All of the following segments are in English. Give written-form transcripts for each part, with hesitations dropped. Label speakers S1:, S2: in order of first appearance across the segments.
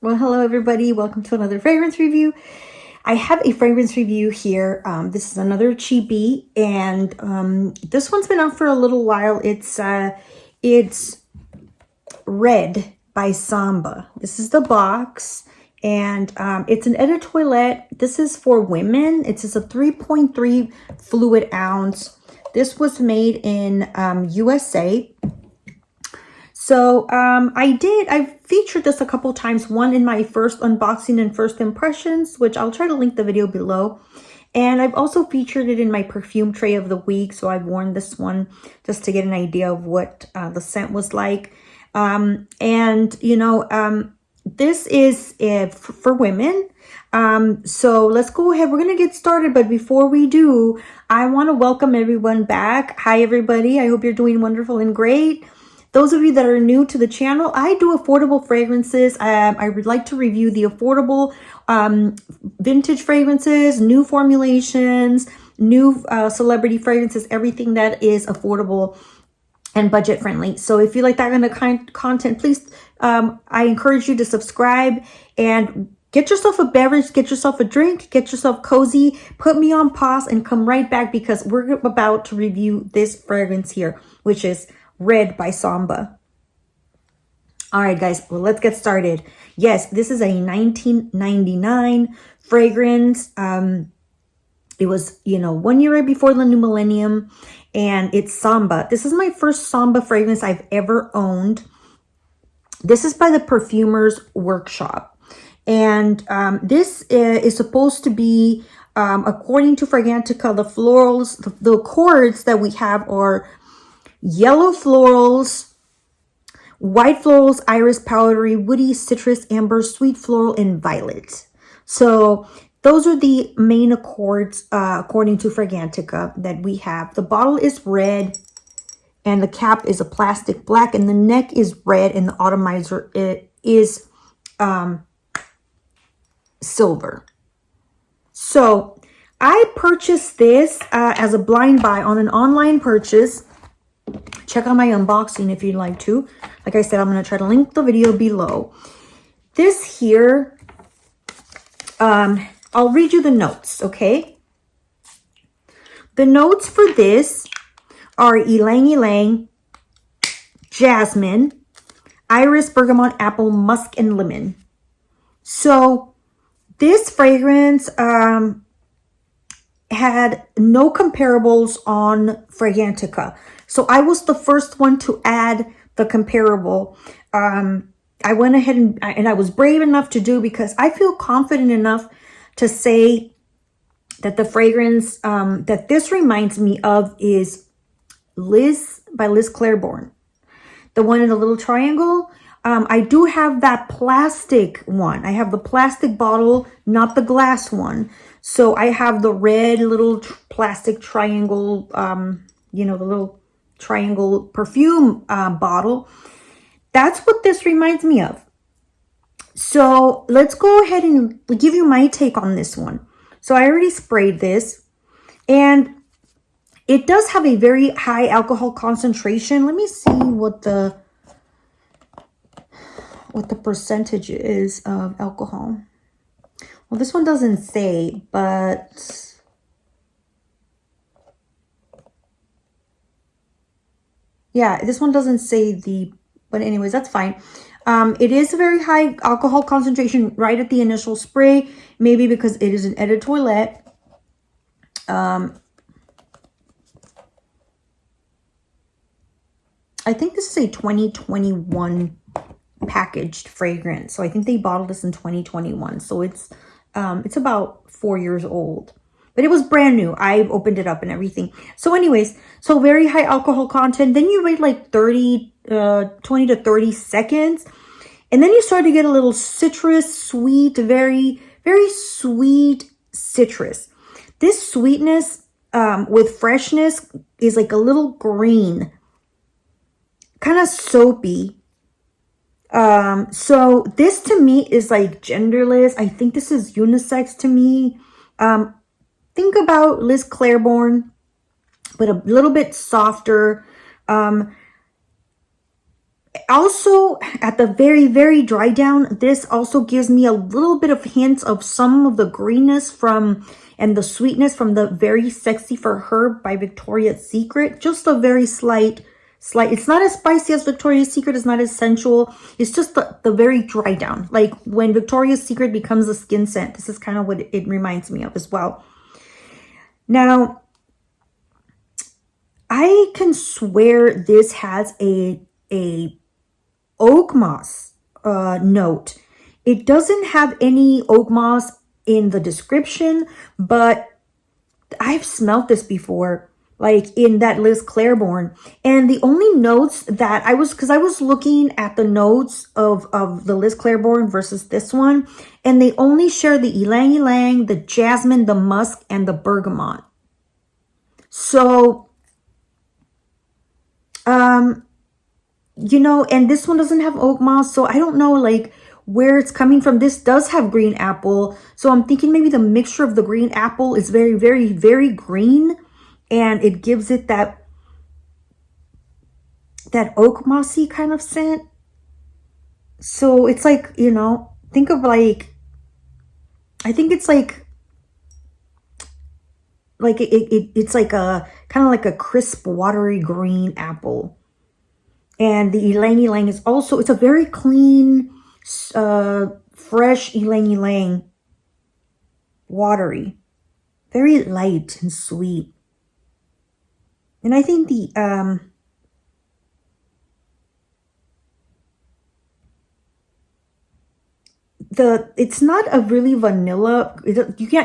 S1: Well, hello everybody. Welcome to another fragrance review. I have a fragrance review here. This is another Cheapie, and this one's been out for a little while. It's Red by Samba. This is the box, and it's an eau de toilette. This is for women. It's just a 3.3 fluid ounce. This was made in USA. So I've featured this a couple times, one in my first unboxing and first impressions, which I'll try to link the video below. And I've also featured it in my perfume tray of the week. So I've worn this one just to get an idea of what the scent was like. This is for women. So let's go ahead. We're going to get started. But before we do, I want to welcome everyone back. Hi, everybody. I hope you're doing wonderful and great. Those of you that are new to the channel, I do affordable fragrances. I would like to review the affordable vintage fragrances, new formulations, new celebrity fragrances, everything that is affordable and budget friendly. So if you like that kind of content, please, I encourage you to subscribe and get yourself a beverage, get yourself a drink, get yourself cozy, put me on pause and come right back because we're about to review this fragrance here, which is Red by Samba. All right, guys, well, let's get started. Yes, this is a 1999 fragrance. It was, 1 year right before the new millennium, and it's Samba. This is my first Samba fragrance I've ever owned. This is by the Perfumer's Workshop, and this is supposed to be, according to Fragrantica, the florals, the accords that we have are yellow florals, white florals, iris, powdery, woody, citrus, amber, sweet floral, and violet. So those are the main accords according to Fragrantica that we have. The bottle is red and the cap is a plastic black and the neck is red and the atomizer is silver. So I purchased this as a blind buy on an online purchase. Check out my unboxing if you'd like to. Like I said, I'm going to try to link the video below. This here, I'll read you the notes, okay? The notes for this are ylang ylang, jasmine, iris, bergamot, apple, musk, and lemon. So this fragrance had no comparables on Fragrantica. So I was the first one to add the comparable. I went ahead and I was brave enough to do because I feel confident enough to say that the fragrance that this reminds me of is Liz by Liz Claiborne. The one in the little triangle. I do have that plastic one. I have the plastic bottle, not the glass one. So I have the red little plastic triangle, the little triangle perfume bottle. That's what this reminds me of. So let's go ahead and give you my take on this one. So I already sprayed this and it does have a very high alcohol concentration. Let me see what the percentage is of alcohol. Well, this one doesn't say, but yeah, this one doesn't say but anyways, that's fine. It is a very high alcohol concentration right at the initial spray, maybe because it is an eau de toilette. I think this is a 2021 packaged fragrance. So I think they bottled this in 2021. So it's about 4 years old. But it was brand new. I opened it up and everything. So anyways, so very high alcohol content. Then you wait like 20 to 30 seconds. And then you start to get a little citrus, sweet, very, very sweet citrus. This sweetness with freshness is like a little green, kind of soapy. So this to me is like genderless. I think this is unisex to me. Think about Liz Claiborne, but a little bit softer. Also, at the very, very dry down, this also gives me a little bit of hints of some of the greenness from and the sweetness from the Very Sexy for Her by Victoria's Secret. Just a very slight. It's not as spicy as Victoria's Secret. It's not as sensual. It's just the very dry down. Like when Victoria's Secret becomes a skin scent. This is kind of what it reminds me of as well. Now, I can swear this has a oak moss note. It doesn't have any oak moss in the description, but I've smelled this before, like in that Liz Claiborne. And the only notes that because I was looking at the notes of the Liz Claiborne versus this one, and they only share the ylang ylang, the jasmine, the musk, and the bergamot. So, you know, and this one doesn't have oak moss, so I don't know like where it's coming from. This does have green apple, so I'm thinking maybe the mixture of the green apple is very, very, very green, and it gives it that oak mossy kind of scent. So it's like, you know, think of like, I think it's like it's like a kind of like a crisp, watery green apple. And the ylang ylang is also, it's a very clean, fresh ylang ylang, watery, very light and sweet. And I think it's not a really vanilla.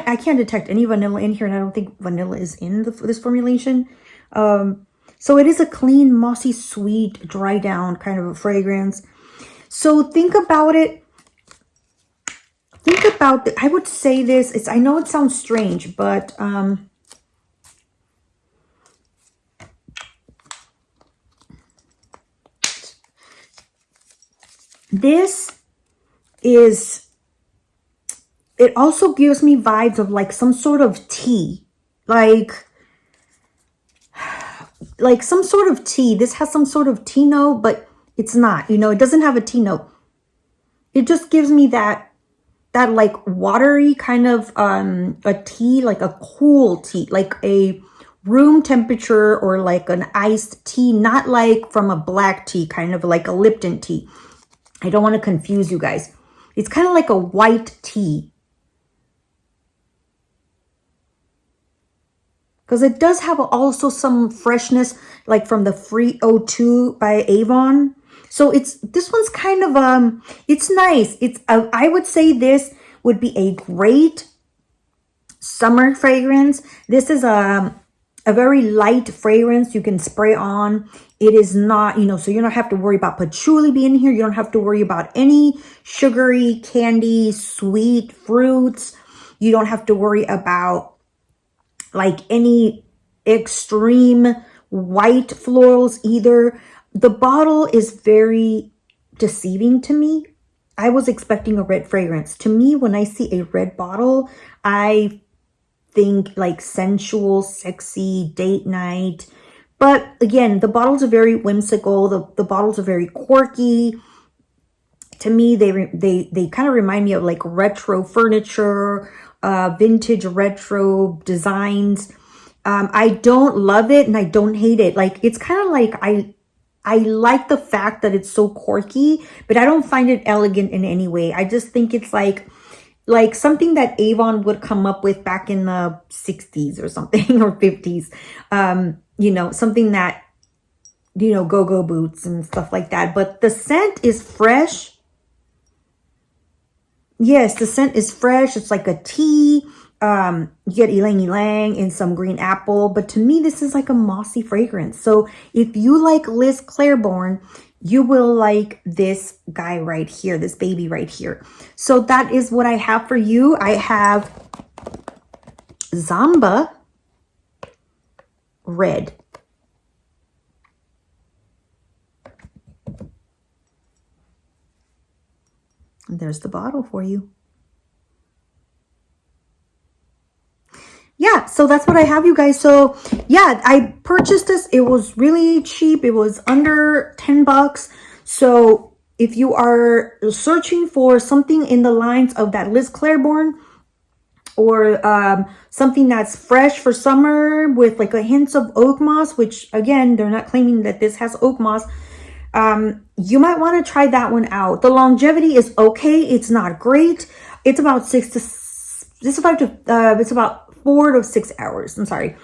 S1: I can't detect any vanilla in here, and I don't think vanilla is in this formulation. So it is a clean, mossy, sweet, dry down kind of a fragrance. So think about it. Think about I would say this. I know it sounds strange, but this is, it also gives me vibes of like some sort of tea, like some sort of tea. This has some sort of tea note, but it's not, you know, it doesn't have a tea note. It just gives me that like watery kind of a tea, like a cool tea, like a room temperature or like an iced tea, not like from a black tea, kind of like a Lipton tea. I don't want to confuse you guys. It's kind of like a white tea. Because it does have also some freshness, like from the Free O2 by Avon. So this one's kind of, it's nice. I would say this would be a great summer fragrance. This is a very light fragrance you can spray on. It is not, you know, so you don't have to worry about patchouli being here. You don't have to worry about any sugary, candy, sweet fruits. You don't have to worry about like any extreme white florals either. The bottle is very deceiving to me. I was expecting a red fragrance. To me, when I see a red bottle, I think like sensual, sexy, date night. But again, the bottles are very whimsical. The bottles are very quirky. To me, they kind of remind me of like retro furniture, vintage retro designs. I don't love it and I don't hate it. Like, it's kind of like I like the fact that it's so quirky, but I don't find it elegant in any way. I just think it's like something that Avon would come up with back in the 60s or something, or 50s. You know, something that, you know, go-go boots and stuff like that. But the scent is fresh. Yes, the scent is fresh. It's like a tea. You get ylang ylang and some green apple. But to me, this is like a mossy fragrance. So if you like Liz Claiborne, you will like this guy right here, this baby right here. So that is what I have for you. I have SAMBA Red. And there's the bottle for you. Yeah, so that's what I have, you guys. So yeah, I purchased this. It was really cheap. It was under $10. So if you are searching for something in the lines of that Liz Claiborne, or something that's fresh for summer with like a hint of oak moss, which again, they're not claiming that this has oak moss, you might want to try that one out. The longevity is okay. It's not great. It's about it's about 4 to 6 hours. I'm sorry.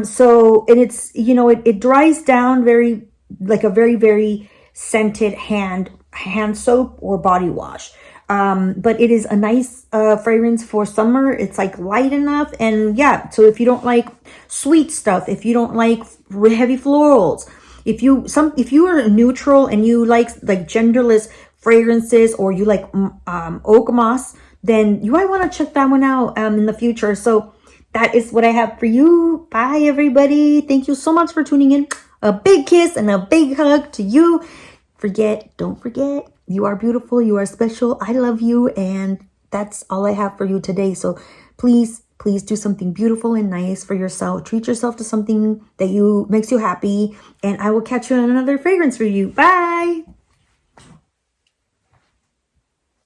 S1: So, and it's, it dries down very, like a very, very scented hand soap or body wash. But it is a nice fragrance for summer. It's like light enough, and yeah, so if you don't like sweet stuff, if you don't like heavy florals, if you are neutral and you like genderless fragrances, or you like oak moss, then you might want to check that one out in the future. So that is what I have for you. Bye everybody. Thank you so much for tuning in. A big kiss and a big hug to you. Don't forget, you are beautiful, you are special, I love you, and that's all I have for you today. So please do something beautiful and nice for yourself. Treat yourself to something that makes you happy, and I will catch you on another fragrance review. Bye.